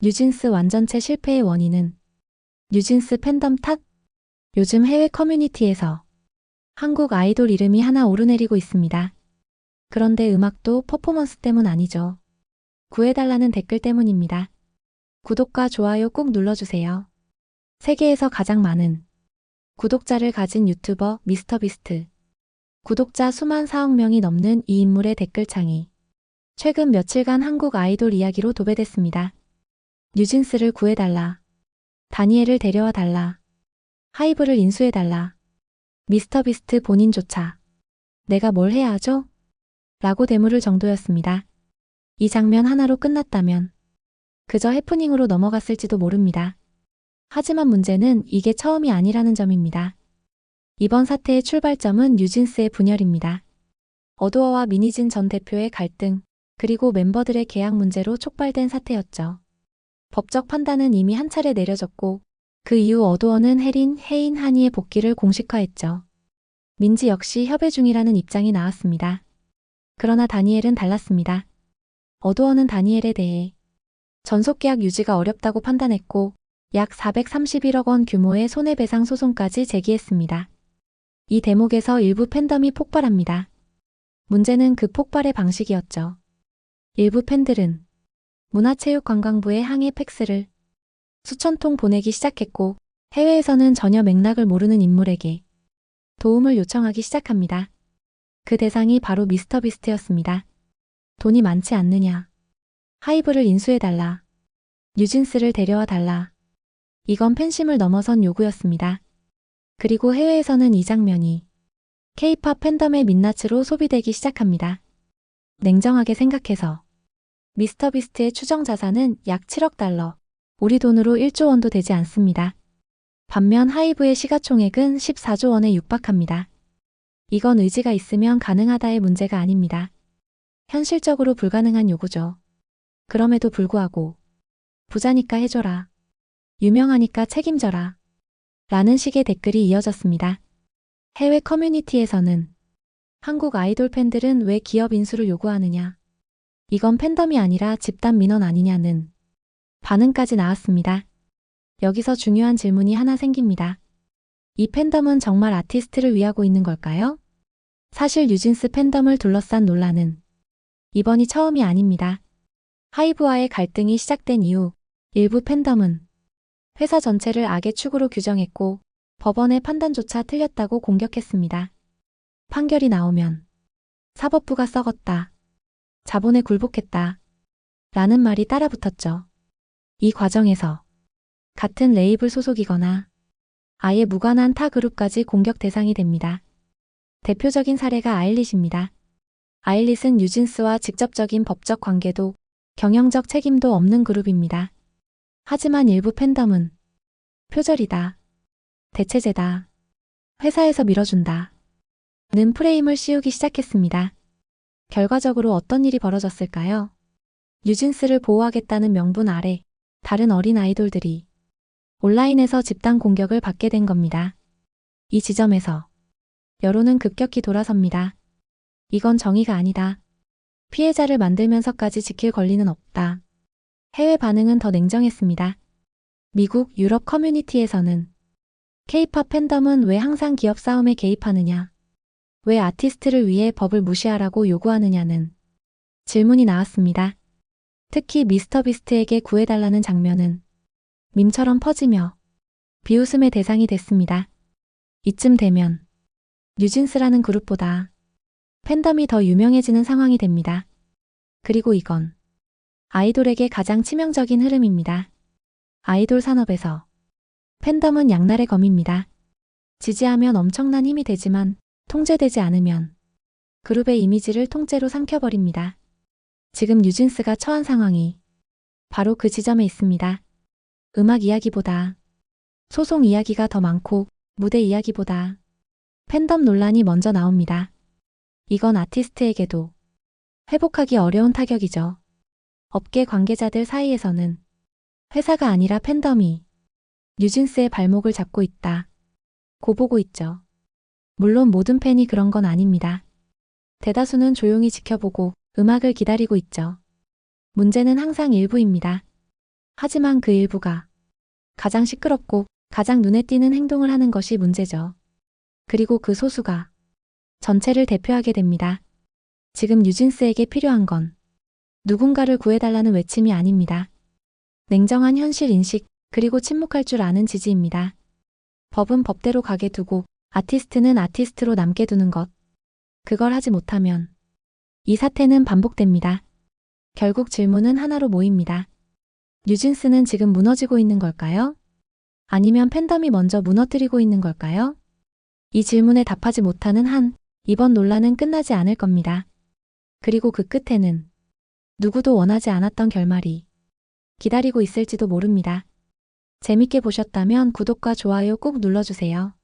뉴진스 완전체 실패의 원인은 뉴진스 팬덤 탓? 요즘 해외 커뮤니티에서 한국 아이돌 이름이 하나 오르내리고 있습니다. 그런데 음악도 퍼포먼스 때문 아니죠. 구해달라는 댓글 때문입니다. 구독과 좋아요 꾹 눌러주세요. 세계에서 가장 많은 구독자를 가진 유튜버 미스터비스트. 구독자 수만 4억 명이 넘는 이 인물의 댓글창이 최근 며칠간 한국 아이돌 이야기로 도배됐습니다. 뉴진스를 구해달라. 다니엘을 데려와 달라. 하이브를 인수해달라. 미스터비스트 본인조차 내가 뭘 해야 하죠? 라고 되물을 정도였습니다. 이 장면 하나로 끝났다면 그저 해프닝으로 넘어갔을지도 모릅니다. 하지만 문제는 이게 처음이 아니라는 점입니다. 이번 사태의 출발점은 뉴진스의 분열입니다. 어두어와 민희진 전 대표의 갈등, 그리고 멤버들의 계약 문제로 촉발된 사태였죠. 법적 판단은 이미 한 차례 내려졌고 그 이후 어두어는 혜린, 혜인, 한이의 복귀를 공식화했죠. 민지 역시 협의 중이라는 입장이 나왔습니다. 그러나 다니엘은 달랐습니다. 어두어는 다니엘에 대해 전속계약 유지가 어렵다고 판단했고 약 431억 원 규모의 손해배상 소송까지 제기했습니다. 이 대목에서 일부 팬덤이 폭발합니다. 문제는 그 폭발의 방식이었죠. 일부 팬들은 문화체육관광부에 항의 팩스를 수천 통 보내기 시작했고 해외에서는 전혀 맥락을 모르는 인물에게 도움을 요청하기 시작합니다. 그 대상이 바로 미스터비스트였습니다. 돈이 많지 않느냐. 하이브를 인수해달라. 뉴진스를 데려와 달라. 이건 팬심을 넘어선 요구였습니다. 그리고 해외에서는 이 장면이 K-팝 팬덤의 민낯으로 소비되기 시작합니다. 냉정하게 생각해서 미스터비스트의 추정 자산은 약 7억 달러, 우리 돈으로 1조 원도 되지 않습니다. 반면 하이브의 시가총액은 14조 원에 육박합니다. 이건 의지가 있으면 가능하다의 문제가 아닙니다. 현실적으로 불가능한 요구죠. 그럼에도 불구하고 부자니까 해줘라. 유명하니까 책임져라. 라는 식의 댓글이 이어졌습니다. 해외 커뮤니티에서는 한국 아이돌 팬들은 왜 기업 인수를 요구하느냐. 이건 팬덤이 아니라 집단 민원 아니냐는 반응까지 나왔습니다. 여기서 중요한 질문이 하나 생깁니다. 이 팬덤은 정말 아티스트를 위하고 있는 걸까요? 사실 뉴진스 팬덤을 둘러싼 논란은 이번이 처음이 아닙니다. 하이브와의 갈등이 시작된 이후 일부 팬덤은 회사 전체를 악의 축으로 규정했고 법원의 판단조차 틀렸다고 공격했습니다. 판결이 나오면 사법부가 썩었다. 자본에 굴복했다. 라는 말이 따라붙었죠. 이 과정에서 같은 레이블 소속이거나 아예 무관한 타 그룹까지 공격 대상이 됩니다. 대표적인 사례가 아일릿입니다. 아일릿은 뉴진스와 직접적인 법적 관계도 경영적 책임도 없는 그룹입니다. 하지만 일부 팬덤은 표절이다. 대체제다. 회사에서 밀어준다. 는 프레임을 씌우기 시작했습니다. 결과적으로 어떤 일이 벌어졌을까요? 뉴진스를 보호하겠다는 명분 아래 다른 어린 아이돌들이 온라인에서 집단 공격을 받게 된 겁니다. 이 지점에서 여론은 급격히 돌아섭니다. 이건 정의가 아니다. 피해자를 만들면서까지 지킬 권리는 없다. 해외 반응은 더 냉정했습니다. 미국, 유럽 커뮤니티에서는 K-팝 팬덤은 왜 항상 기업 싸움에 개입하느냐, 왜 아티스트를 위해 법을 무시하라고 요구하느냐는 질문이 나왔습니다. 특히 미스터비스트에게 구해달라는 장면은 밈처럼 퍼지며 비웃음의 대상이 됐습니다. 이쯤 되면 뉴진스라는 그룹보다 팬덤이 더 유명해지는 상황이 됩니다. 그리고 이건 아이돌에게 가장 치명적인 흐름입니다. 아이돌 산업에서 팬덤은 양날의 검입니다. 지지하면 엄청난 힘이 되지만 통제되지 않으면 그룹의 이미지를 통째로 삼켜버립니다. 지금 뉴진스가 처한 상황이 바로 그 지점에 있습니다. 음악 이야기보다 소송 이야기가 더 많고 무대 이야기보다 팬덤 논란이 먼저 나옵니다. 이건 아티스트에게도 회복하기 어려운 타격이죠. 업계 관계자들 사이에서는 회사가 아니라 팬덤이 뉴진스의 발목을 잡고 있다. 고 보고 있죠. 물론 모든 팬이 그런 건 아닙니다. 대다수는 조용히 지켜보고 음악을 기다리고 있죠. 문제는 항상 일부입니다. 하지만 그 일부가 가장 시끄럽고 가장 눈에 띄는 행동을 하는 것이 문제죠. 그리고 그 소수가 전체를 대표하게 됩니다. 지금 뉴진스에게 필요한 건 누군가를 구해달라는 외침이 아닙니다. 냉정한 현실 인식, 그리고 침묵할 줄 아는 지지입니다. 법은 법대로 가게 두고 아티스트는 아티스트로 남게 두는 것. 그걸 하지 못하면 이 사태는 반복됩니다. 결국 질문은 하나로 모입니다. 뉴진스는 지금 무너지고 있는 걸까요? 아니면 팬덤이 먼저 무너뜨리고 있는 걸까요? 이 질문에 답하지 못하는 한 이번 논란은 끝나지 않을 겁니다. 그리고 그 끝에는 누구도 원하지 않았던 결말이 기다리고 있을지도 모릅니다. 재밌게 보셨다면 구독과 좋아요 꼭 눌러주세요.